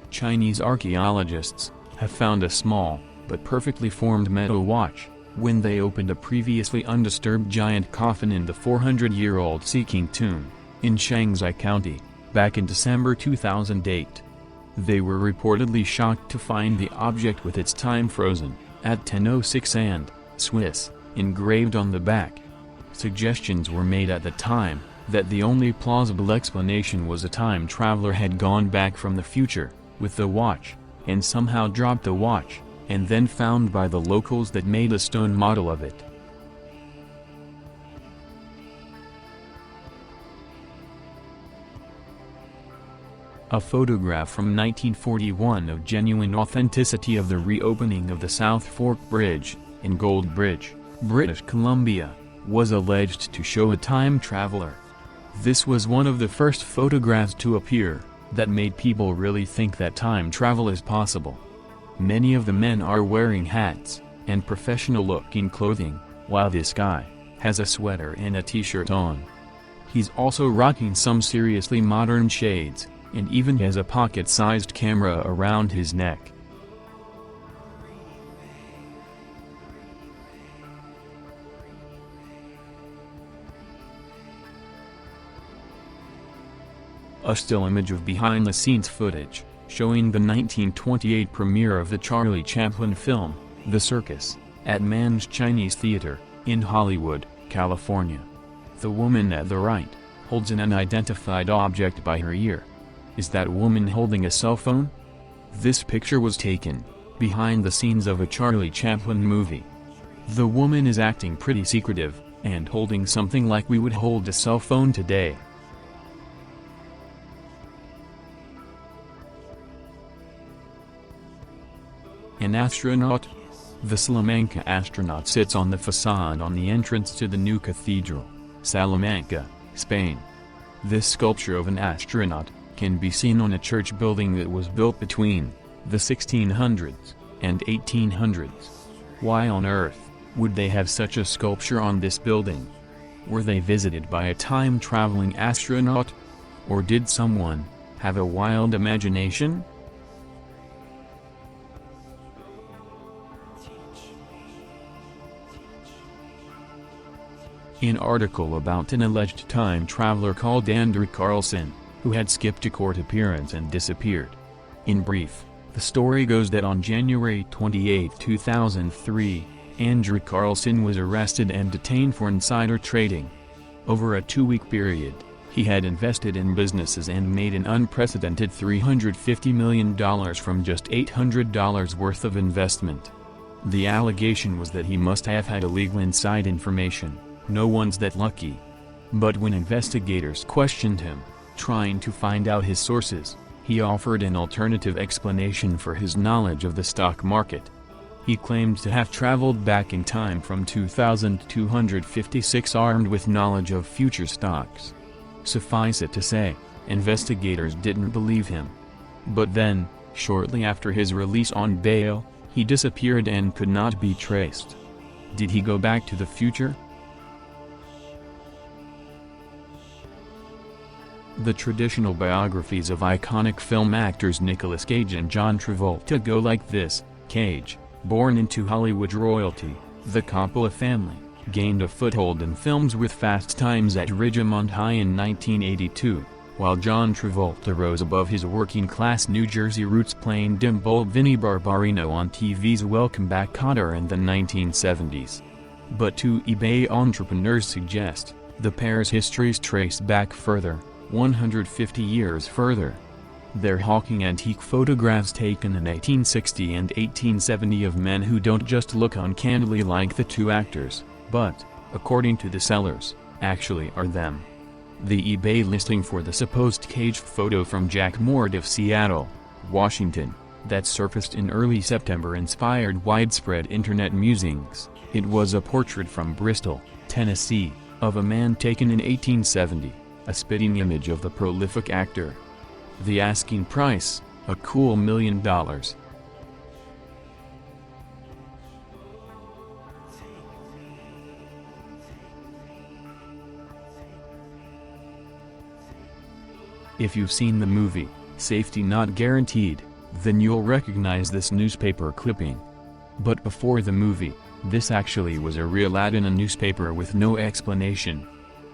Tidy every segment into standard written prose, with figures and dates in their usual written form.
Chinese archaeologists have found a small, but perfectly formed metal watch, when they opened a previously undisturbed giant coffin in the 400-year-old Seeking tomb, in Shanxi County, back in December 2008. They were reportedly shocked to find the object with its time frozen, at 10:06 and Swiss, engraved on the back. Suggestions were made at the time, that the only plausible explanation was a time traveler had gone back from the future, with the watch, and somehow dropped the watch, and then found by the locals that made a stone model of it. A photograph from 1941 of genuine authenticity of the reopening of the Southfork Bridge, in Gold Bridge, British Columbia, was alleged to show a time traveler. This was one of the first photographs to appear, that made people really think that time travel is possible. Many of the men are wearing hats, and professional-looking clothing, while this guy has a sweater and a t-shirt on. He's also rocking some seriously modern shades, and even has a pocket-sized camera around his neck. A still image of behind-the-scenes footage, showing the 1928 premiere of the Charlie Chaplin film, The Circus, at Mann's Chinese Theater, in Hollywood, California. The woman at the right holds an unidentified object by her ear. Is that woman holding a cell phone? This picture was taken behind the scenes of a Charlie Chaplin movie. The woman is acting pretty secretive, and holding something like we would hold a cell phone today. An astronaut? The Salamanca astronaut sits on the facade on the entrance to the new cathedral, Salamanca, Spain. This sculpture of an astronaut can be seen on a church building that was built between the 1600s and 1800s. Why on earth would they have such a sculpture on this building? Were they visited by a time-traveling astronaut? Or did someone have a wild imagination? An article about an alleged time traveler called Andrew Carlson, who had skipped a court appearance and disappeared. In brief, the story goes that on January 28, 2003, Andrew Carlson was arrested and detained for insider trading. Over a 2-week period, he had invested in businesses and made an unprecedented $350 million from just $800 worth of investment. The allegation was that he must have had illegal inside information. No one's that lucky. But when investigators questioned him, trying to find out his sources, he offered an alternative explanation for his knowledge of the stock market. He claimed to have traveled back in time from 2256 armed with knowledge of future stocks. Suffice it to say, investigators didn't believe him. But then, shortly after his release on bail, he disappeared and could not be traced. Did he go back to the future? The traditional biographies of iconic film actors Nicolas Cage and John Travolta go like this. Cage, born into Hollywood royalty, the Coppola family, gained a foothold in films with Fast Times at Ridgemont High in 1982, while John Travolta rose above his working-class New Jersey roots playing dim-bulb Vinnie Barbarino on TV's Welcome Back Kotter in the 1970s. But two eBay entrepreneurs suggest, the pair's histories trace back further, 150 years further. They're hawking antique photographs taken in 1860 and 1870 of men who don't just look uncannily like the two actors, but, according to the sellers, actually are them. The eBay listing for the supposed Cage photo from Jack Mord of Seattle, Washington, that surfaced in early September inspired widespread internet musings. It was a portrait from Bristol, Tennessee, of a man taken in 1870. A spitting image of the prolific actor. The asking price, a cool $1 million. If you've seen the movie, Safety Not Guaranteed, then you'll recognize this newspaper clipping. But before the movie, this actually was a real ad in a newspaper with no explanation.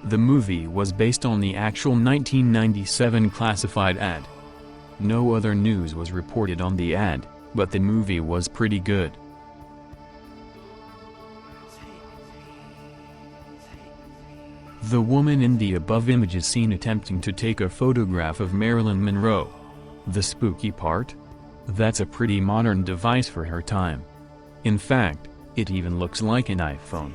The movie was based on the actual 1997 classified ad. No other news was reported on the ad, but the movie was pretty good. The woman in the above image is seen attempting to take a photograph of Marilyn Monroe. The spooky part? That's a pretty modern device for her time. In fact, it even looks like an iPhone.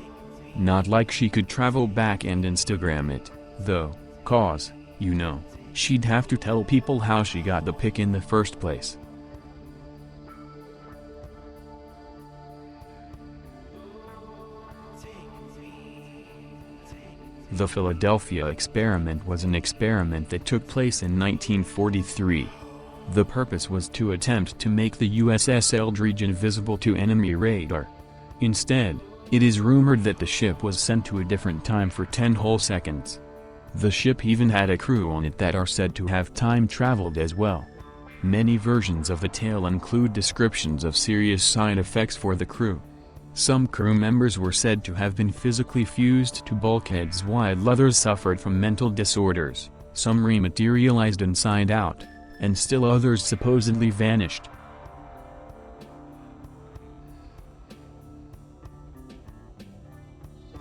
Not like she could travel back and Instagram it, though, cause, you know, she'd have to tell people how she got the pic in the first place. The Philadelphia experiment was an experiment that took place in 1943. The purpose was to attempt to make the USS Eldridge invisible to enemy radar. Instead, it is rumored that the ship was sent to a different time for 10 whole seconds. The ship even had a crew on it that are said to have time-traveled as well. Many versions of the tale include descriptions of serious side effects for the crew. Some crew members were said to have been physically fused to bulkheads while others suffered from mental disorders, some rematerialized inside out, and still others supposedly vanished.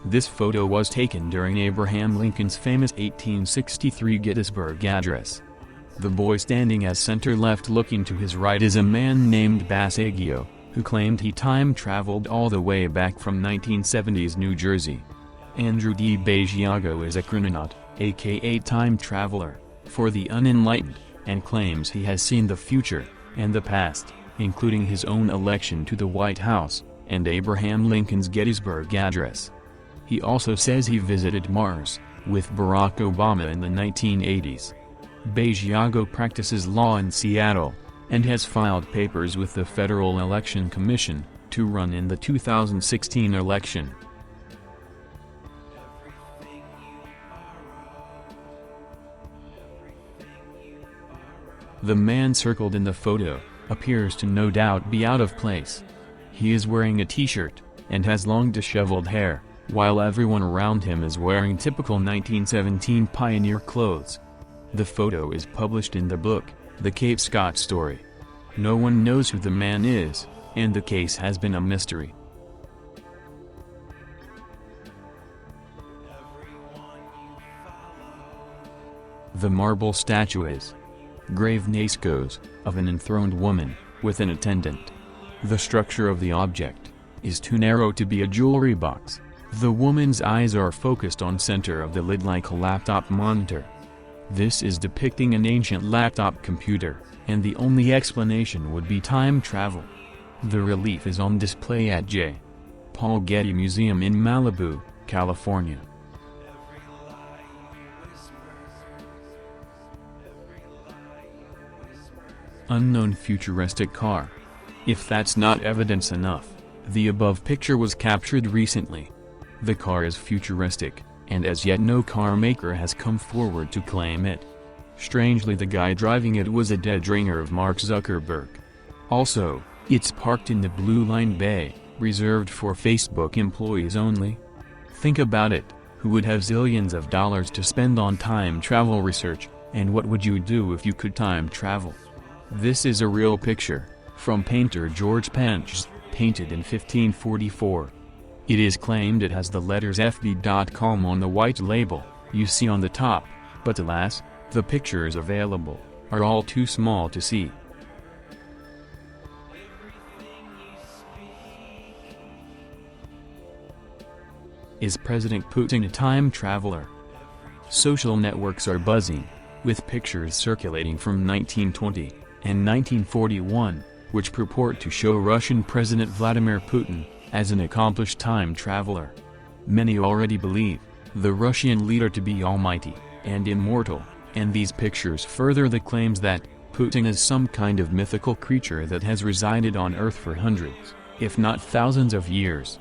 This photo was taken during Abraham Lincoln's famous 1863 Gettysburg Address. The boy standing as center left looking to his right is a man named Basaggio, who claimed he time-traveled all the way back from 1970s New Jersey. Andrew D. Basiago is a chrononaut, aka time traveler, for the unenlightened, and claims he has seen the future, and the past, including his own election to the White House, and Abraham Lincoln's Gettysburg Address. He also says he visited Mars, with Barack Obama in the 1980s. Basiago practices law in Seattle, and has filed papers with the Federal Election Commission, to run in the 2016 election. The man circled in the photo appears to no doubt be out of place. He is wearing a t-shirt, and has long disheveled hair, while everyone around him is wearing typical 1917 pioneer clothes. The photo is published in the book, The Cape Scott Story. No one knows who the man is, and the case has been a mystery. The marble statue is grave Nascos, of an enthroned woman, with an attendant. The structure of the object is too narrow to be a jewelry box. The woman's eyes are focused on center of the lid like a laptop monitor. This is depicting an ancient laptop computer, and the only explanation would be time travel. The relief is on display at J. Paul Getty Museum in Malibu, California. Unknown futuristic car. If that's not evidence enough, the above picture was captured recently. The car is futuristic, and as yet no car maker has come forward to claim it. Strangely, the guy driving it was a dead ringer of Mark Zuckerberg. Also, it's parked in the Blue Line Bay, reserved for Facebook employees only. Think about it, who would have zillions of dollars to spend on time travel research, and what would you do if you could time travel? This is a real picture, from painter George Panch, painted in 1544. It is claimed it has the letters fb.com on the white label you see on the top, but alas, the pictures available are all too small to see. Is President Putin a time traveler? Social networks are buzzing, with pictures circulating from 1920 and 1941, which purport to show Russian President Vladimir Putin as an accomplished time traveler. Many already believe the Russian leader to be almighty and immortal, and these pictures further the claims that Putin is some kind of mythical creature that has resided on Earth for hundreds, if not thousands of years.